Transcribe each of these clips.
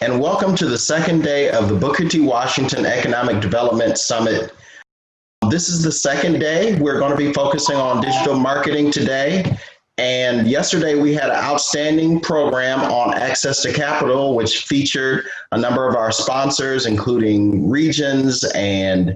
and welcome to the second day of the Booker T. Washington Economic Development Summit. This is the second day. We're going to be focusing on digital marketing today. And yesterday we had an outstanding program on access to capital, which featured a number of our sponsors, including Regions and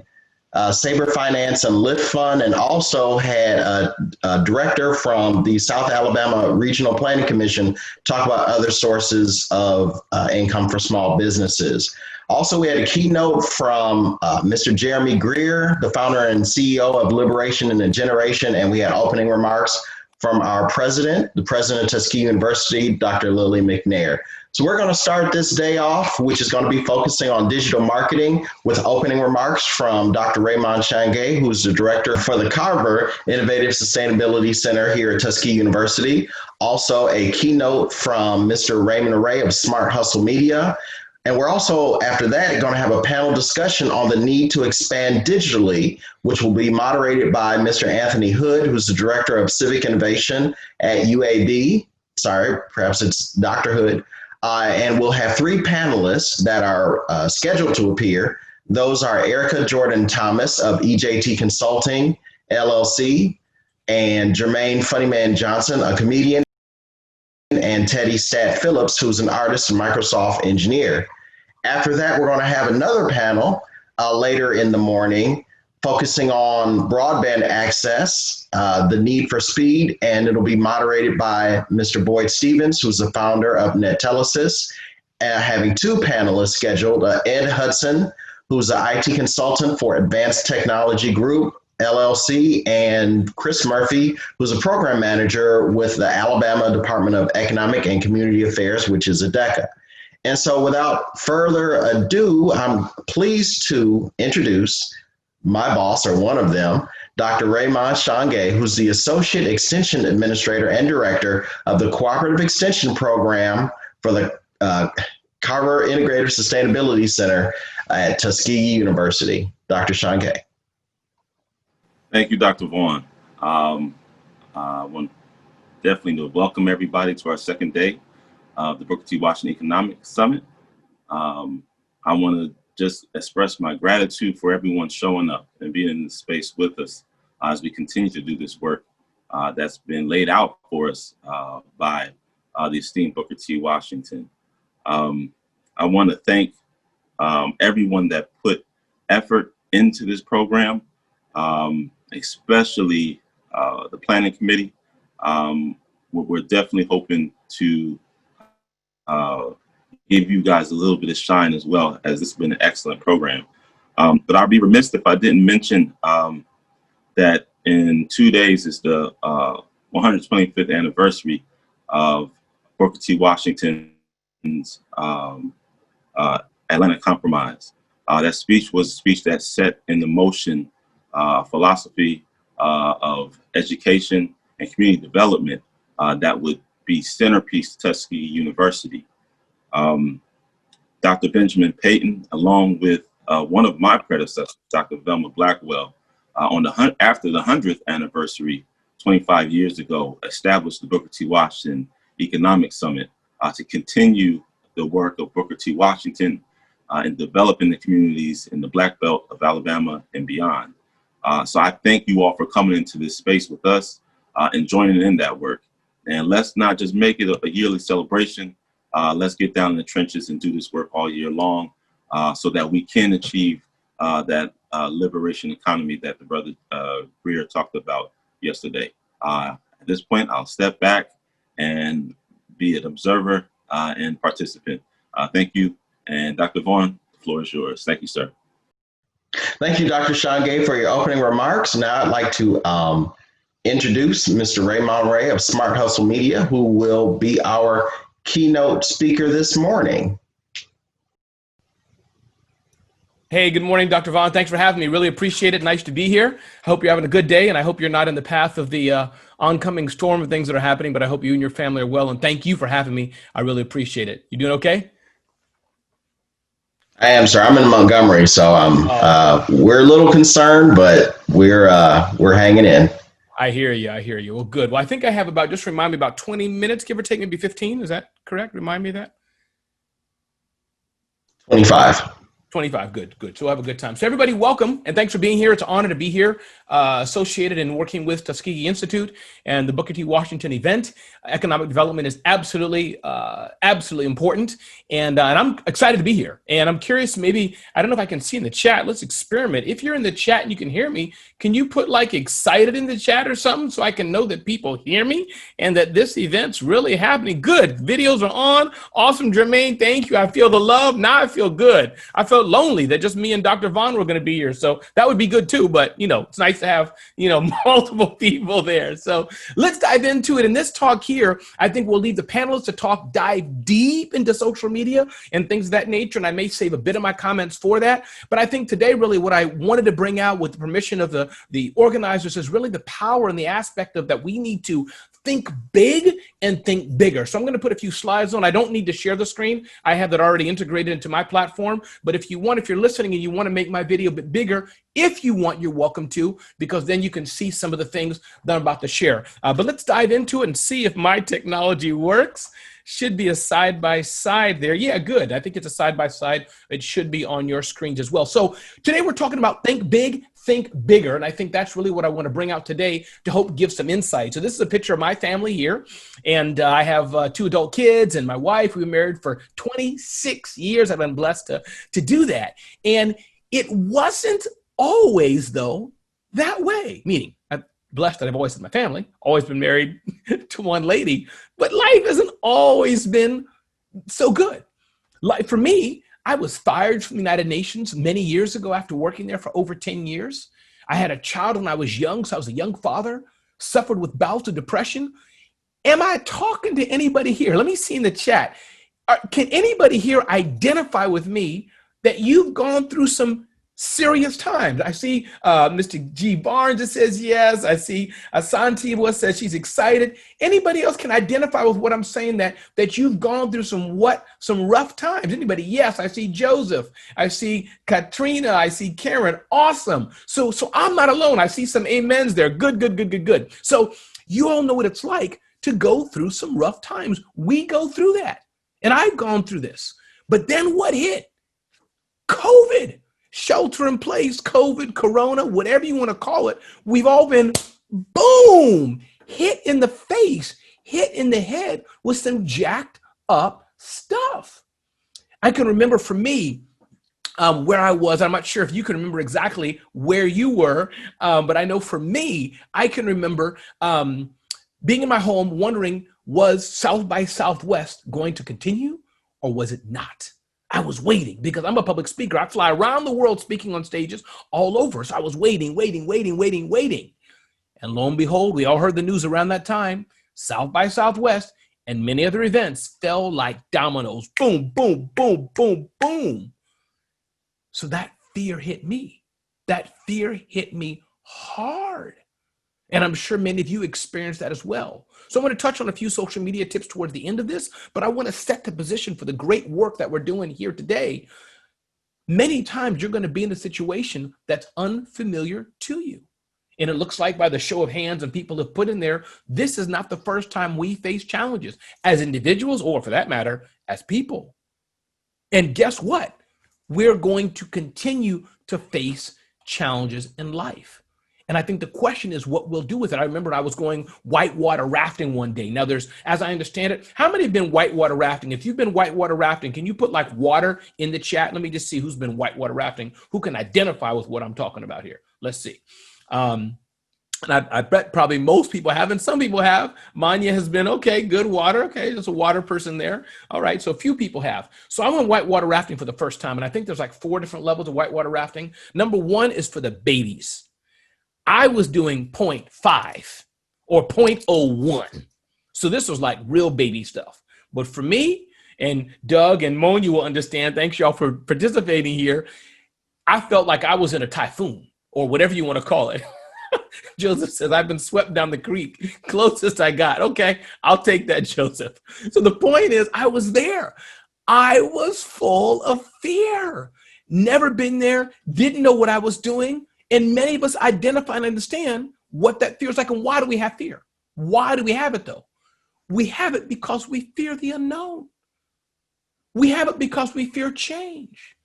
Sabre Finance and Lift Fund, and also had a director from the South Alabama Regional Planning Commission talk about other sources of income for small businesses. Also, we had a keynote from Mr. Jeremy Greer, the founder and CEO of Liberation in a Generation, and we had opening remarks from our president, the president of Tuskegee University, Dr. Lily McNair. So we're going to start this day off, which is going to be focusing on digital marketing with opening remarks from Dr. Raymon Shange, who's the director for the Carver Innovative Sustainability Center here at Tuskegee University. Also a keynote from Mr. Raymon of Smart Hustle Media. And we're also, after that, going to have a panel discussion on the need to expand digitally, which will be moderated by Mr. Anthony Hood, who's the Director of Civic Innovation at UAB. Sorry, perhaps it's Dr. Hood. And we'll have three panelists that are scheduled to appear. Those are Erica Jordan Thomas of EJT Consulting, LLC, and Jermaine Funnyman Johnson, a comedian, and Teddy Stat Phillips, who's an artist and Microsoft engineer. After that, we're going to have another panel later in the morning focusing on broadband access, the need for speed, and it'll be moderated by Mr. Boyd Stevens, who's the founder of Netelesis, having two panelists scheduled, Ed Hudson, who's an IT consultant for Advanced Technology Group, LLC, and Chris Murphy, who's a program manager with the Alabama Department of Economic and Community Affairs, which is ADECA. And so without further ado, I'm pleased to introduce my boss, or one of them, Dr. Raymon Shange, who's the Associate Extension Administrator and Director of the Cooperative Extension Program for the Carver Innovative Sustainability Center at Tuskegee University. Dr. Shange. Thank you, Dr. Vaughn. I want definitely to welcome everybody to our second day of the Booker T. Washington Economic Summit. I want to just express my gratitude for everyone showing up and being in the space with us as we continue to do this work that's been laid out for us by the esteemed Booker T. Washington. I want to thank everyone that put effort into this program, especially the planning committee. We're definitely hoping to give you guys a little bit of shine as well, as this has been an excellent program. But I'd be remiss if I didn't mention that in 2 days is the 125th anniversary of Booker T. Washington's Atlanta Compromise. That speech was a speech that set in the motion philosophy of education and community development that would be centerpiece to Tuskegee University. Dr. Benjamin Payton, along with one of my predecessors, Dr. Velma Blackwell, after the 100th anniversary, 25 years ago, established the Booker T. Washington Economic Summit to continue the work of Booker T. Washington in developing the communities in the Black Belt of Alabama and beyond. So I thank you all for coming into this space with us and joining in that work. And let's not just make it a yearly celebration. Let's get down in the trenches and do this work all year long so that we can achieve that liberation economy that the brother Greer talked about yesterday. At this point, I'll step back and be an observer and participant. Thank you. And Dr. Vaughn, the floor is yours. Thank you, sir. Thank you, Dr. Shange, for your opening remarks. Now I'd like to introduce Mr. Raymon Ray of Smart Hustle Media, who will be our keynote speaker this morning. Hey, good morning, Dr. Vaughn. Thanks for having me. Really appreciate it. Nice to be here. I hope you're having a good day, and I hope you're not in the path of the oncoming storm of things that are happening, but I hope you and your family are well, and thank you for having me. I really appreciate it. You doing okay? I am, sir. I'm in Montgomery, so we're a little concerned, but we're hanging in. I hear you. I hear you. Well, good. Well, I think I have just remind me, about 20 minutes, give or take, maybe 15. Is that correct? Remind me of that. 25. 25. Good, good. So we'll have a good time. So everybody, welcome and thanks for being here. It's an honor to be here, associated and working with Tuskegee Institute and the Booker T. Washington event. Economic development is absolutely important, and I'm excited to be here. And I'm curious, maybe I don't know if I can see in the chat. Let's experiment. If you're in the chat and you can hear me, can you put like excited in the chat or something so I can know that people hear me and that this event's really happening? Good. Videos are on. Awesome, Jermaine. Thank you. I feel the love. Now I feel good. I felt lonely that just me and Dr. Vaughn were going to be here. So that would be good too. But, it's nice to have, multiple people there. So let's dive into it. In this talk here, I think we'll leave the panelists to dive deep into social media and things of that nature. And I may save a bit of my comments for that. But I think today, really what I wanted to bring out with the permission of the organizers is really the power and the aspect of that we need to think big and think bigger. So I'm going to put a few slides on. I don't need to share the screen. I have that already integrated into my platform. But if you're listening and you want to make my video a bit bigger, if you want, you're welcome to, because then you can see some of the things that I'm about to share. But let's dive into it and see if my technology works. Should be a side-by-side there. Yeah, good. I think it's a side-by-side. It should be on your screens as well. So today we're talking about think big, think bigger. And I think that's really what I want to bring out today to hope give some insight. So this is a picture of my family here. And I have 2 adult kids and my wife. We've been married for 26 years. I've been blessed to do that. And it wasn't always, though, that way. Meaning, I'm blessed that I've always had my family, always been married to one lady. But life hasn't always been so good. Like for me, I was fired from the United Nations many years ago after working there for over 10 years. I had a child when I was young, so I was a young father, suffered with bouts of depression. Am I talking to anybody here? Let me see in the chat. Can anybody here identify with me that you've gone through some serious times? I see Mr. G. Barnes that says yes. I see Asante says she's excited. Anybody else can identify with what I'm saying, that you've gone through some rough times? Anybody? Yes, I see Joseph. I see Katrina. I see Karen. Awesome. So I'm not alone. I see some amens there. Good. So you all know what it's like to go through some rough times. We go through that. And I've gone through this. But then what hit? COVID. Shelter in place, COVID, Corona, whatever you want to call it. We've all been, boom, hit in the face, hit in the head with some jacked up stuff. I can remember for me, where I was. I'm not sure if you can remember exactly where you were, but I know for me, I can remember being in my home wondering, was South by Southwest going to continue or was it not? I was waiting because I'm a public speaker. I fly around the world speaking on stages all over. So I was waiting. And lo and behold, we all heard the news around that time, South by Southwest and many other events fell like dominoes. Boom, boom, boom, boom, boom. So that fear hit me. That fear hit me hard. And I'm sure many of you experienced that as well. So I'm going to touch on a few social media tips towards the end of this, but I want to set the position for the great work that we're doing here today. Many times you're going to be in a situation that's unfamiliar to you. And it looks like by the show of hands and people have put in there, this is not the first time we face challenges as individuals or for that matter, as people. And guess what? We're going to continue to face challenges in life. And I think the question is what we'll do with it. I remember I was going whitewater rafting one day. Now there's, as I understand it, how many have been whitewater rafting? If you've been whitewater rafting, can you put like water in the chat? Let me just see who's been whitewater rafting, who can identify with what I'm talking about here. Let's see. And I bet probably most people haven't. Some people have. Manya has been, okay, good water. Okay, there's a water person there. All right, so a few people have. So I went whitewater rafting for the first time, and I think there's like 4 different levels of whitewater rafting. Number 1 is for the babies. I was doing 0.5 or 0.01. So this was like real baby stuff. But for me, and Doug and Moan, you will understand, thanks y'all for participating here, I felt like I was in a typhoon or whatever you want to call it. Joseph says, I've been swept down the creek, closest I got. Okay, I'll take that, Joseph. So the point is, I was there. I was full of fear. Never been there, didn't know what I was doing. And many of us identify and understand what that fear is like. And why do we have fear? Why do we have it though? We have it because we fear the unknown. We have it because we fear change.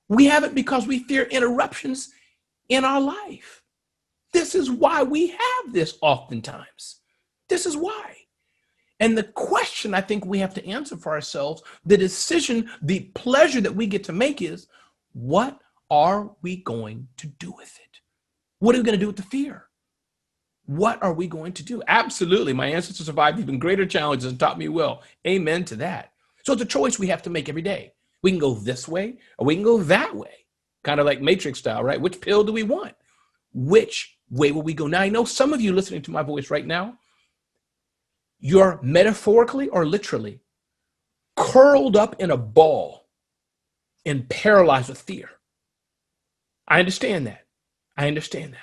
We have it because we fear interruptions in our life. This is why we have this oftentimes. This is why. And the question I think we have to answer for ourselves, the decision, the pleasure that we get to make is, what are we going to do with it? What are we going to do with the fear? What are we going to do? Absolutely. My ancestors survived even greater challenges and taught me well. Amen to that. So it's a choice we have to make every day. We can go this way or we can go that way. Kind of like Matrix style, right? Which pill do we want? Which way will we go? Now, I know some of you listening to my voice right now, you're metaphorically or literally curled up in a ball and paralyzed with fear. I understand that. I understand that.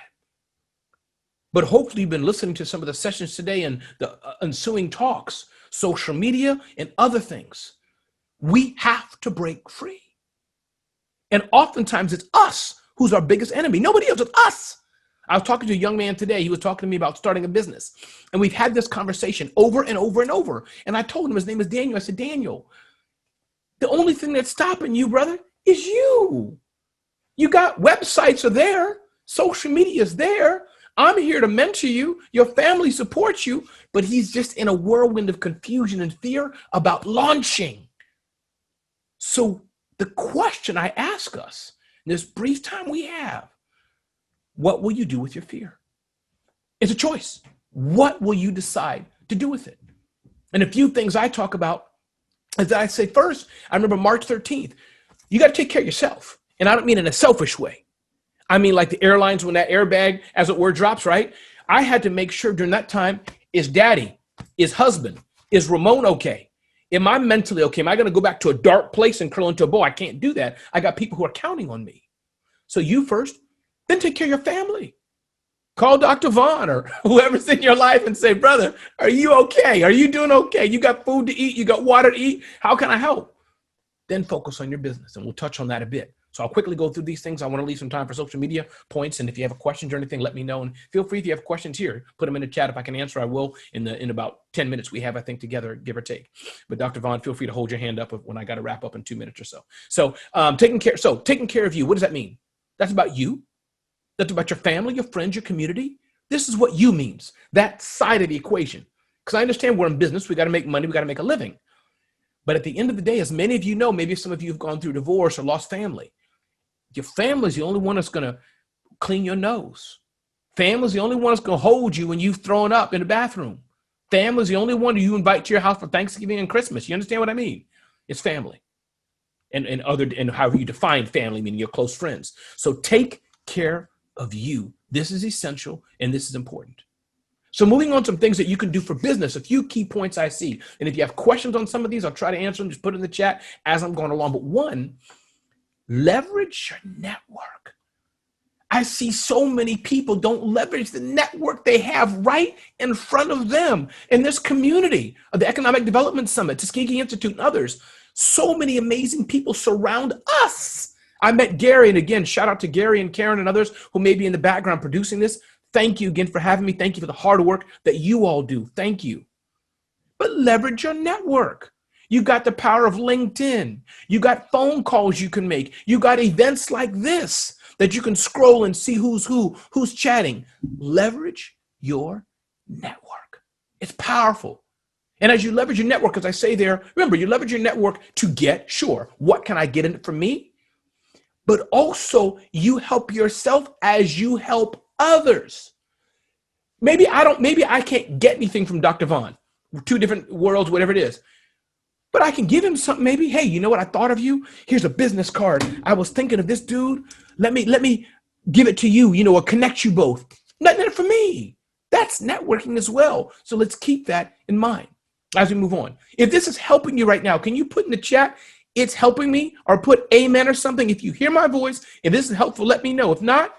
But hopefully you've been listening to some of the sessions today and the ensuing talks, social media and other things. We have to break free. And oftentimes it's us who's our biggest enemy. Nobody else, it's us. I was talking to a young man today. He was talking to me about starting a business. And we've had this conversation over and over and over. And I told him his name is Daniel. I said, Daniel, the only thing that's stopping you, brother, is you. You got websites are there. Social media is there. I'm here to mentor you. Your family supports you. But he's just in a whirlwind of confusion and fear about launching. So the question I ask us in this brief time we have, what will you do with your fear? It's a choice. What will you decide to do with it? And a few things I talk about is that I say, first, I remember March 13th, you got to take care of yourself. And I don't mean in a selfish way. I mean like the airlines when that airbag, as it were, drops, right? I had to make sure during that time, is daddy, is husband, is Ramon okay? Am I mentally okay? Am I going to go back to a dark place and curl into a ball? I can't do that. I got people who are counting on me. So you first, then take care of your family. Call Dr. Vaughn or whoever's in your life and say, brother, are you okay? Are you doing okay? You got food to eat? You got water to eat? How can I help? Then focus on your business, and we'll touch on that a bit. So I'll quickly go through these things. I want to leave some time for social media points. And if you have questions or anything, let me know. And feel free if you have questions here, put them in the chat. If I can answer, I will in about 10 minutes we have, I think, together, give or take. But Dr. Vaughn, feel free to hold your hand up when I got to wrap up in 2 minutes or so. So taking care of you, what does that mean? That's about you. That's about your family, your friends, your community. This is what you means, that side of the equation. Because I understand we're in business. We got to make money. We got to make a living. But at the end of the day, as many of you know, maybe some of you have gone through divorce or lost family. Your family's the only one that's going to clean your nose. Family's the only one that's going to hold you when you've thrown up in the bathroom. Family's the only one you invite to your house for Thanksgiving and Christmas. You understand what I mean? It's family. And however you define family, meaning your close friends. So take care of you. This is essential and this is important. So moving on to some things that you can do for business, a few key points I see. And if you have questions on some of these, I'll try to answer them. Just put it in the chat as I'm going along. But one, leverage your network. I see so many people don't leverage the network they have right in front of them in this community of the Economic Development Summit, Tuskegee Institute, and others. So many amazing people surround us. I met Gary, and again, shout out to Gary and Karen and others who may be in the background producing this. Thank you again for having me. Thank you for the hard work that you all do. Thank you. But leverage your network. You got the power of LinkedIn. You got phone calls you can make. You got events like this that you can scroll and see who's chatting. Leverage your network. It's powerful. And as you leverage your network, as I say there, remember, you leverage your network to get, sure, what can I get in it from me? But also you help yourself as you help others. Maybe I can't get anything from Dr. Vaughn, two different worlds, whatever it is. But I can give him something, maybe, hey, you know what? I thought of you. Here's a business card. I was thinking of this dude. Let me give it to you, or connect you both. Nothing for me. That's networking as well. So let's keep that in mind as we move on. If this is helping you right now, can you put in the chat, it's helping me, or put amen or something? If you hear my voice, if this is helpful, let me know. If not,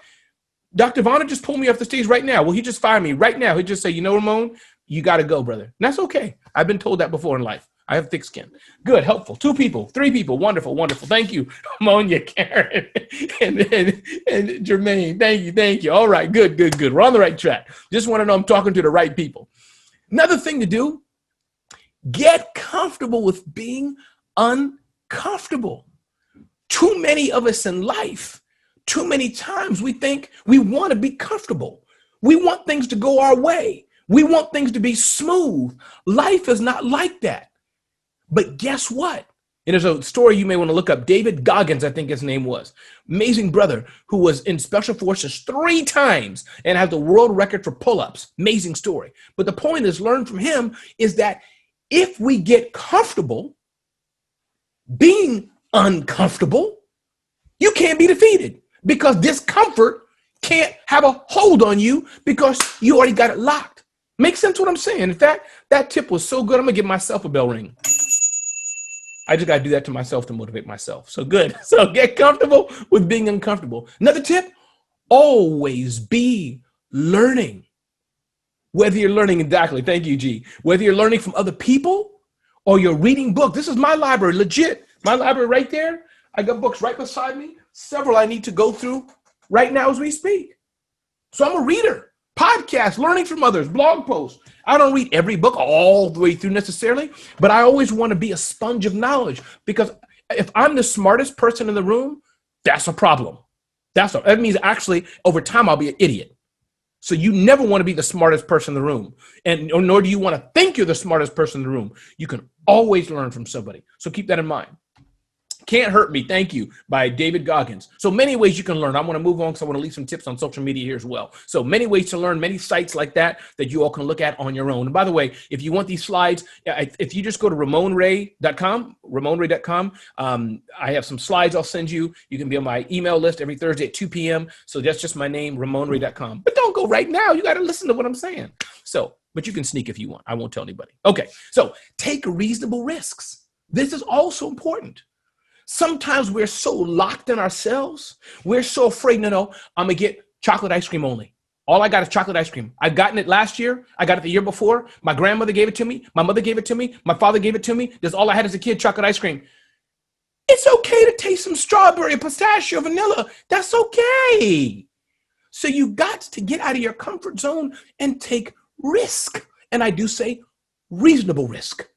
Dr. Vaughn just pulled me off the stage right now. Well, he just fired me right now. He just say, Ramon, you got to go, brother. And that's okay. I've been told that before in life. I have thick skin. Good, helpful. 2 people, 3 people. Wonderful, wonderful. Thank you, Monia, Karen, and Jermaine. Thank you. All right, good. We're on the right track. Just want to know I'm talking to the right people. Another thing to do, get comfortable with being comfortable. Too many of us in life, too many times we think we want to be comfortable. We want things to go our way. We want things to be smooth. Life is not like that. But guess what? And there's a story you may want to look up. David Goggins, I think his name was. Amazing brother who was in special forces 3 times and had the world record for pull-ups. Amazing story. But the point is, learn from him, is that if we get comfortable being uncomfortable, you can't be defeated, because discomfort can't have a hold on you because you already got it locked. Makes sense what I'm saying? In fact, that tip was so good, I'm going to give myself a bell ring. I just got to do that to myself to motivate myself. So good. So get comfortable with being uncomfortable. Another tip, always be learning. Whether you're learning, exactly, thank you, G. Whether you're learning from other people or you're reading books. This is my library, legit. My library right there. I got books right beside me. Several I need to go through right now as we speak. So I'm a reader. Podcasts, learning from others, blog posts. I don't read every book all the way through necessarily, but I always want to be a sponge of knowledge, because if I'm the smartest person in the room, that's a problem. That means actually over time I'll be an idiot. So you never want to be the smartest person in the room, and nor do you want to think you're the smartest person in the room. You can always learn from somebody. So keep that in mind. Can't Hurt Me, Thank You, by David Goggins. So many ways you can learn. I want to move on because I want to leave some tips on social media here as well. So many ways to learn, many sites like that you all can look at on your own. And by the way, if you want these slides, if you just go to ramonray.com, I have some slides I'll send you. You can be on my email list every Thursday at 2 p.m. So that's just my name, ramonray.com. But don't go right now. You got to listen to what I'm saying. So, but you can sneak if you want. I won't tell anybody. Okay, so take reasonable risks. This is also important. Sometimes we're so locked in ourselves. We're so afraid, no, I'm going to get chocolate ice cream only. All I got is chocolate ice cream. I've gotten it last year. I got it the year before. My grandmother gave it to me. My mother gave it to me. My father gave it to me. That's all I had as a kid, chocolate ice cream. It's okay to taste some strawberry, pistachio, vanilla. That's okay. So you got to get out of your comfort zone and take risk. And I do say reasonable risk.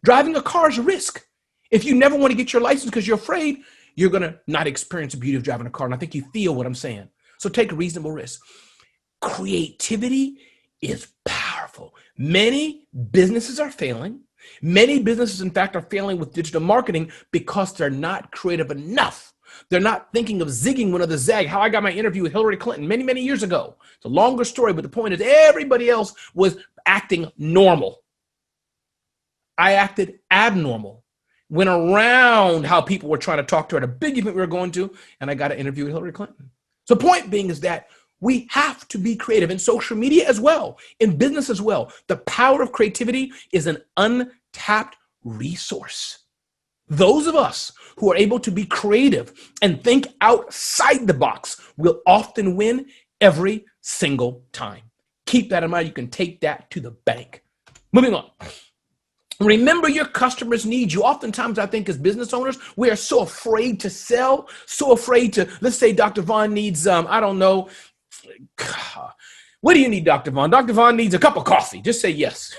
Driving a car is a risk. If you never want to get your license because you're afraid, you're going to not experience the beauty of driving a car. And I think you feel what I'm saying. So take a reasonable risk. Creativity is powerful. Many businesses are failing. Many businesses, in fact, are failing with digital marketing because they're not creative enough. They're not thinking of zigging when others zag. How I got my interview with Hillary Clinton many, many years ago. It's a longer story, but the point is everybody else was acting normal. I acted abnormal. Went around how people were trying to talk to her at a big event we were going to, and I got an interview with Hillary Clinton. So point being is that we have to be creative in social media as well, in business as well. The power of creativity is an untapped resource. Those of us who are able to be creative and think outside the box will often win every single time. Keep that in mind. You can take that to the bank. Moving on. Remember, your customers need you. Oftentimes, I think as business owners, we are so afraid to sell, so afraid to, let's say Dr. Vaughn needs, I don't know. What do you need, Dr. Vaughn? Dr. Vaughn needs a cup of coffee. Just say yes.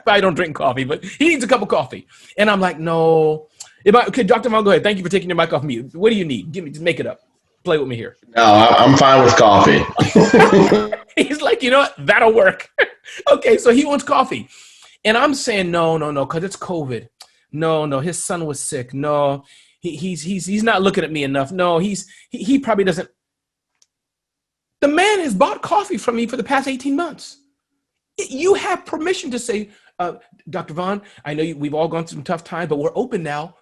I don't drink coffee, but he needs a cup of coffee. And I'm like, no. Okay, Dr. Vaughn, go ahead. Thank you for taking your mic off mute. What do you need? Just make it up. Play with me here. No, I'm fine with coffee. He's like, you know what? That'll work. Okay, so he wants coffee. And I'm saying, no, because it's COVID. No, his son was sick. No, he's not looking at me enough. No, he probably doesn't. The man has bought coffee from me for the past 18 months. You have permission to say, Dr. Vaughn, I know we've all gone through some tough times, but we're open now.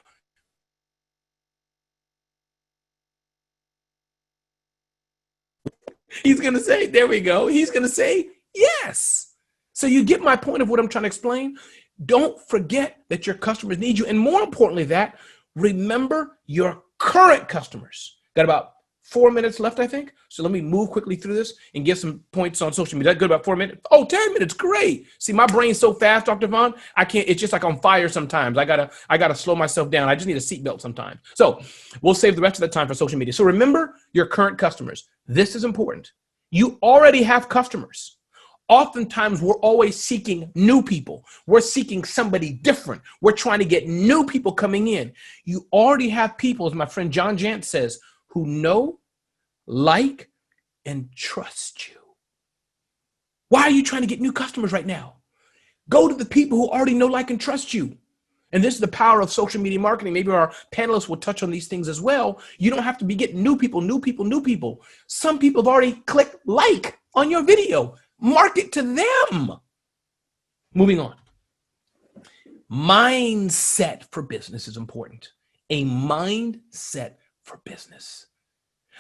He's going to say, there we go. He's going to say, yes. So you get my point of what I'm trying to explain. Don't forget that your customers need you. And more importantly, remember your current customers. Got about 4 minutes left, I think. So let me move quickly through this and get some points on social media. That good, about 4 minutes? Oh, 10 minutes, great. See, my brain's so fast, Dr. Vaughn, I can't, it's just like on fire sometimes. I gotta slow myself down. I just need a seatbelt sometimes. So we'll save the rest of the time for social media. So remember your current customers. This is important. You already have customers. Oftentimes, we're always seeking new people. We're seeking somebody different. We're trying to get new people coming in. You already have people, as my friend John Jant says, who know, like, and trust you. Why are you trying to get new customers right now? Go to the people who already know, like, and trust you. And this is the power of social media marketing. Maybe our panelists will touch on these things as well. You don't have to be getting new people. Some people have already clicked like on your video. Market to them. Moving on. Mindset for business is important. A mindset for business.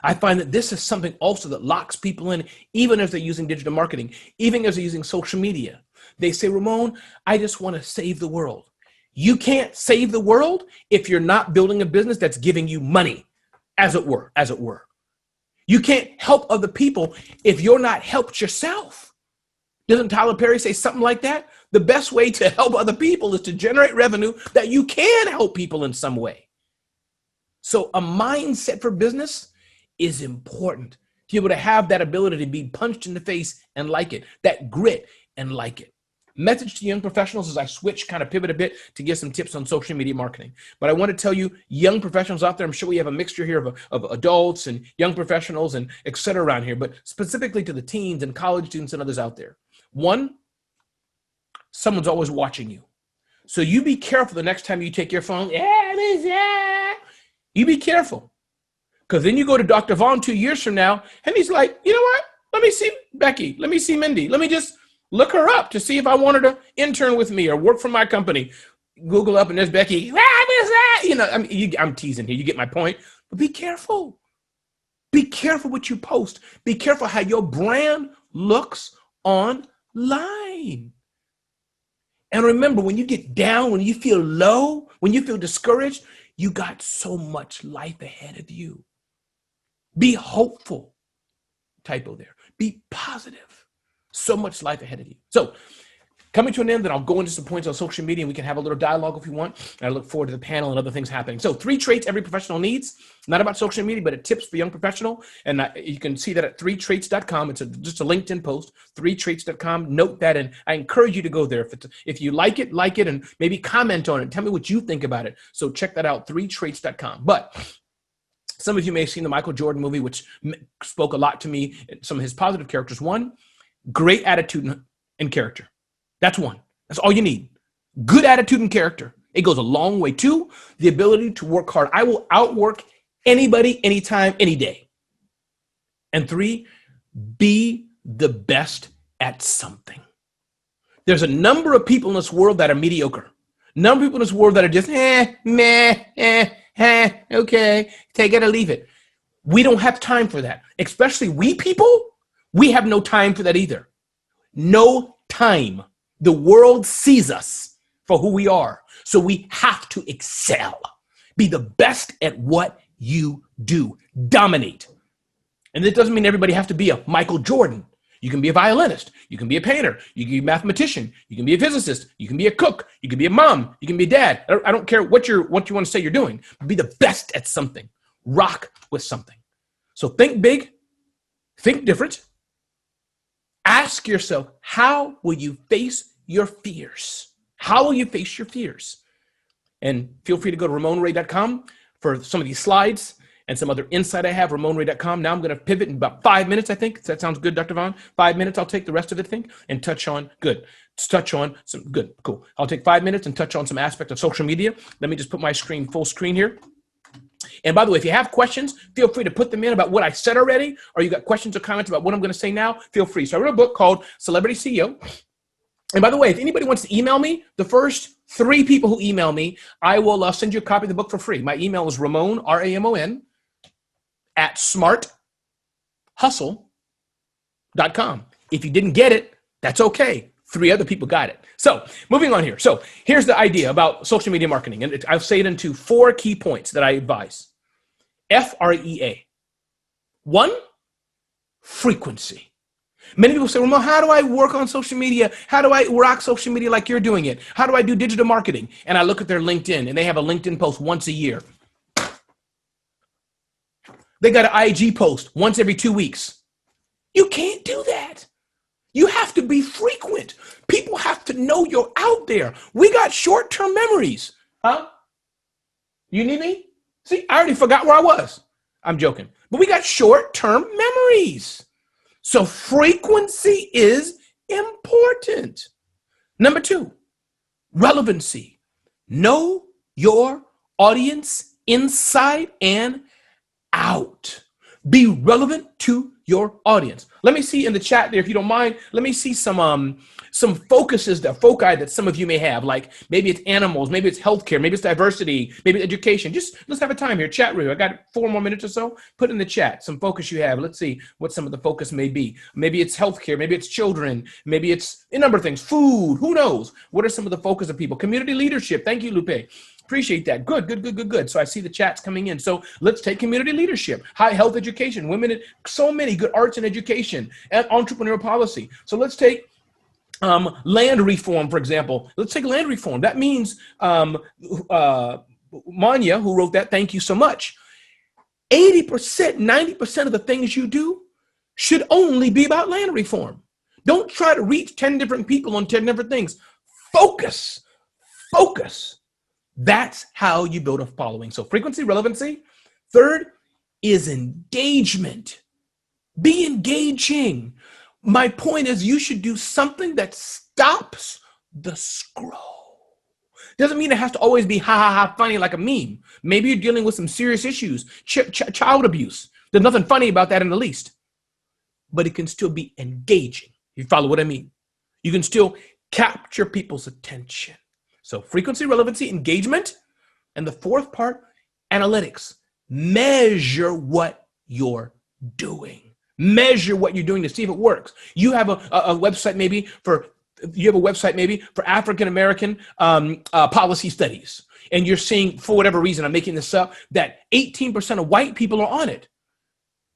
I find that this is something also that locks people in, even as they're using digital marketing, even as they're using social media. They say, Ramon, I just want to save the world. You can't save the world if you're not building a business that's giving you money, as it were. You can't help other people if you're not helped yourself. Doesn't Tyler Perry say something like that? The best way to help other people is to generate revenue that you can help people in some way. So a mindset for business is important to be able to have that ability to be punched in the face and like it, that grit and like it. Message to young professionals as I switch, kind of pivot a bit to give some tips on social media marketing. But I want to tell you, young professionals out there, I'm sure we have a mixture here of adults and young professionals and et cetera around here, but specifically to the teens and college students and others out there. One, someone's always watching you. So you be careful the next time you take your phone. You be careful. Because then you go to Dr. Vaughn 2 years from now, and he's like, you know what? Let me see Becky. Let me see Mindy. Let me just look her up to see if I want her to intern with me or work for my company. Google up and there's Becky. I'm teasing here. You get my point. But be careful. Be careful what you post. Be careful how your brand looks online. And remember, when you get down, when you feel low, when you feel discouraged, you got so much life ahead of you. Be hopeful. Typo there. Be positive. So much life ahead of you. So, coming to an end, then I'll go into some points on social media and we can have a little dialogue if you want. And I look forward to the panel and other things happening. So 3 traits every professional needs, not about social media, but a tips for young professional. And you can see that at 3traits.com. It's just a LinkedIn post, 3traits.com. Note that, and I encourage you to go there. If you like it, and maybe comment on it. Tell me what you think about it. So check that out, 3traits.com. But some of you may have seen the Michael Jordan movie, which spoke a lot to me, some of his positive characters. 1, great attitude and character. That's 1. That's all you need. Good attitude and character. It goes a long way. 2, the ability to work hard. I will outwork anybody, anytime, any day. And 3, be the best at something. There's a number of people in this world that are mediocre. Number of people in this world that are just, okay, take it or leave it. We don't have time for that. Especially we people, we have no time for that either. No time. The world sees us for who we are. So we have to excel. Be the best at what you do. Dominate. And this doesn't mean everybody has to be a Michael Jordan. You can be a violinist. You can be a painter. You can be a mathematician. You can be a physicist. You can be a cook. You can be a mom. You can be a dad. I don't care what you want to say you're doing. Be the best at something. Rock with something. So think big. Think different. Ask yourself, how will you face your fears? How will you face your fears? And feel free to go to ramonray.com for some of these slides and some other insight I have, ramonray.com. Now I'm going to pivot in about 5 minutes, I think. That sounds good, Dr. Vaughn? 5 minutes, I'll take the rest of it, I think, and touch on cool. I'll take 5 minutes and touch on some aspect of social media. Let me just put my screen full screen here. And by the way, if you have questions, feel free to put them in about what I said already, or you got questions or comments about what I'm going to say now, feel free. So I wrote a book called Celebrity CEO. And by the way, if anybody wants to email me, the first 3 people who email me, I will send you a copy of the book for free. My email is Ramon, R-A-M-O-N, at smarthustle.com. If you didn't get it, that's okay. 3 other people got it. So moving on here. So here's the idea about social media marketing. And I'll say it into 4 key points that I advise. FREA. 1, frequency. Many people say, Ramon, how do I work on social media? How do I rock social media like you're doing it? How do I do digital marketing? And I look at their LinkedIn and they have a LinkedIn post once a year. They got an IG post once every 2 weeks. You can't do that. You have to be frequent. People have to know you're out there. We got short-term memories. Huh? You need me? See, I already forgot where I was. I'm joking. But we got short-term memories. So frequency is important. Number 2, relevancy. Know your audience inside and out. Be relevant to your audience. Let me see in the chat there, if you don't mind, let me see some focuses, foci that some of you may have, like maybe it's animals, maybe it's healthcare, maybe it's diversity, maybe it's education. Just let's have a time here, chat room. I got 4 more minutes or so. Put in the chat some focus you have. Let's see what some of the focus may be. Maybe it's healthcare, maybe it's children, maybe it's a number of things, food, who knows? What are some of the focus of people? Community leadership. Thank you, Lupe. Appreciate that. Good. So I see the chats coming in. So let's take community leadership, high health education, women, so many good arts and education, and entrepreneurial policy. So let's take land reform, for example. Let's take land reform. That means Manya, who wrote that, thank you so much. 80%, 90% of the things you do should only be about land reform. Don't try to reach 10 different people on 10 different things. Focus. That's how you build a following. So frequency, relevancy. 3rd is engagement. Be engaging. My point is you should do something that stops the scroll. Doesn't mean it has to always be funny like a meme. Maybe you're dealing with some serious issues, child abuse. There's nothing funny about that in the least. But it can still be engaging. You follow what I mean? You can still capture people's attention. So frequency, relevancy, engagement. And the 4th part, analytics. Measure what you're doing. Measure what you're doing to see if it works. You have a website maybe for African-American policy studies. And you're seeing, for whatever reason, I'm making this up, that 18% of white people are on it.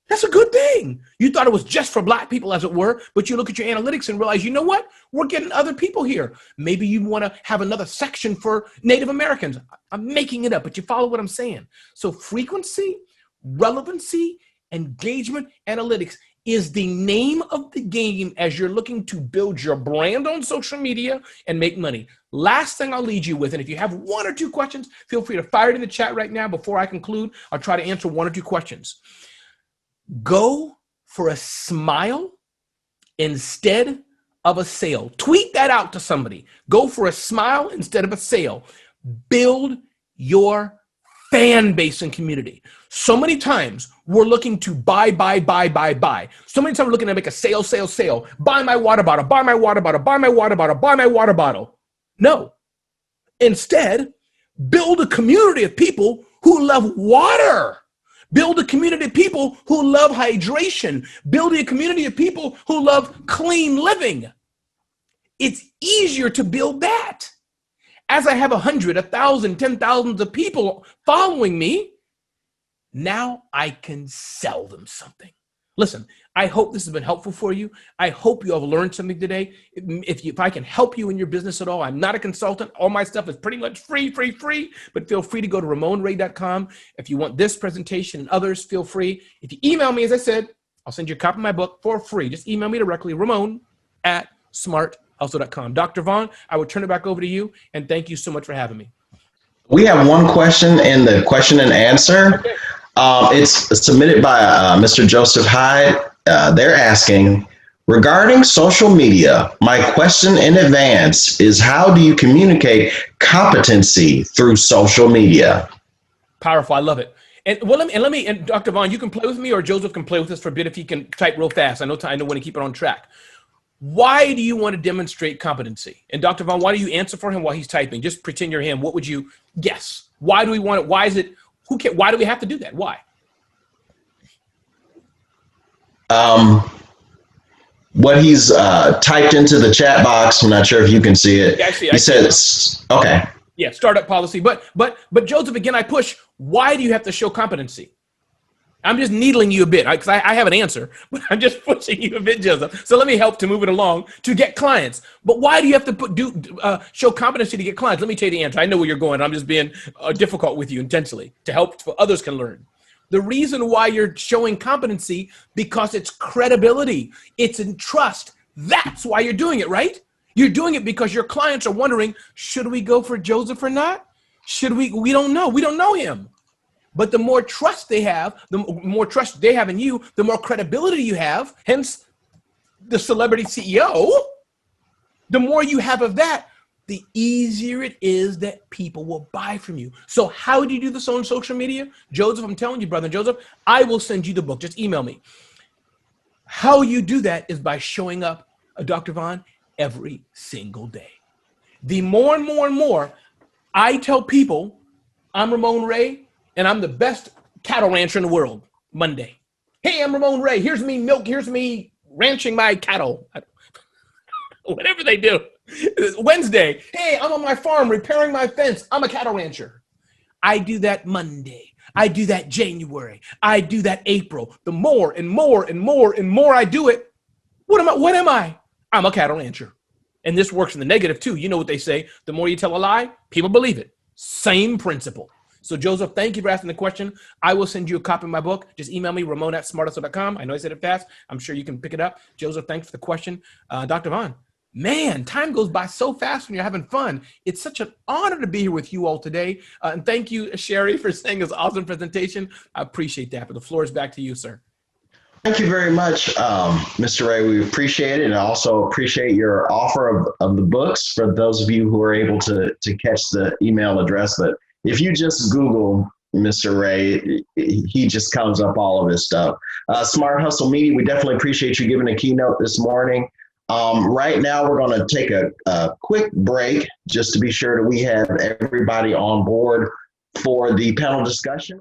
That's a good thing. You thought it was just for black people, as it were, but you look at your analytics and realize, you know what? We're getting other people here. Maybe you want to have another section for Native Americans. I'm making it up, but you follow what I'm saying. So frequency, relevancy, engagement, analytics is the name of the game as you're looking to build your brand on social media and make money. Last thing I'll lead you with, and if you have 1 or 2 questions, feel free to fire it in the chat right now. Before I conclude, I'll try to answer 1 or 2 questions. Go for a smile instead of a sale. Tweet that out to somebody. Go for a smile instead of a sale. Build your fan base and community. So many times we're looking to buy. So many times we're looking to make a sale. Buy my water bottle. No. Instead, build a community of people who love water. Build a community of people who love hydration. Build a community of people who love clean living. It's easier to build that. As I have 100, 1,000, 10,000s of people following me, now I can sell them something. Listen, I hope this has been helpful for you. I hope you have learned something today. If I can help you in your business at all, I'm not a consultant. All my stuff is pretty much free, but feel free to go to ramonray.com. If you want this presentation and others, feel free. If you email me, as I said, I'll send you a copy of my book for free. Just email me directly, ramon@smarthustle.com. Dr. Vaughn, I will turn it back over to you, and thank you so much for having me. We have 1 question in the question and answer. Okay. It's submitted by Mr. Joseph Hyde. They're asking, regarding social media, my question in advance is, how do you communicate competency through social media? Powerful. I love it. And let me, Dr. Vaughn, you can play with me, or Joseph can play with us for a bit if he can type real fast. I know when to keep it on track. Why do you want to demonstrate competency? And Dr. Vaughn, why do you answer for him while he's typing? Just pretend you're him. What would you guess? Why do we want it? Why is it? Why do we have to do that? Why? What he's typed into the chat box, I'm not sure if you can see it. Yeah, I see it. He says, okay. Yeah, startup policy. But Joseph, again, I push. Why do you have to show competency? I'm just needling you a bit because I have an answer, but I'm just pushing you a bit, Joseph. So let me help to move it along to get clients. But why do you have to show competency to get clients? Let me tell you the answer. I know where you're going. I'm just being difficult with you intentionally to help so others can learn. The reason why you're showing competency, because it's credibility, it's in trust. That's why you're doing it, right? You're doing it because your clients are wondering, should we go for Joseph or not? Should we don't know. We don't know him. But the more trust they have, the more trust they have in you, the more credibility you have, hence the celebrity CEO, the more you have of that, the easier it is that people will buy from you. So how do you do this on social media? Joseph, I'm telling you, brother Joseph, I will send you the book. Just email me. How you do that is by showing up, Dr. Vaughn, every single day. The more and more I tell people, I'm Ramon Ray, and I'm the best cattle rancher in the world, Monday. Hey, I'm Ramon Ray. Here's me here's me ranching my cattle. Whatever they do. Wednesday, hey, I'm on my farm repairing my fence. I'm a cattle rancher. I do that Monday. I do that January. I do that April. The more and more I do it, what am I? I'm a cattle rancher. And this works in the negative too. You know what they say, the more you tell a lie, people believe it. Same principle. So Joseph, thank you for asking the question. I will send you a copy of my book. Just email me, ramon@smarthustle.com. I know I said it fast. I'm sure you can pick it up. Joseph, thanks for the question. Dr. Vaughn, man, time goes by so fast when you're having fun. It's such an honor to be here with you all today. And thank you, Sherry, for saying this awesome presentation. I appreciate that. But the floor is back to you, sir. Thank you very much, Mr. Ray. We appreciate it, and I also appreciate your offer of the books for those of you who are able to catch the email address. But if you just Google Mr. Ray, he just comes up all of his stuff. Smart Hustle Media, we definitely appreciate you giving a keynote this morning. Right now, we're going to take a quick break just to be sure that we have everybody on board for the panel discussion.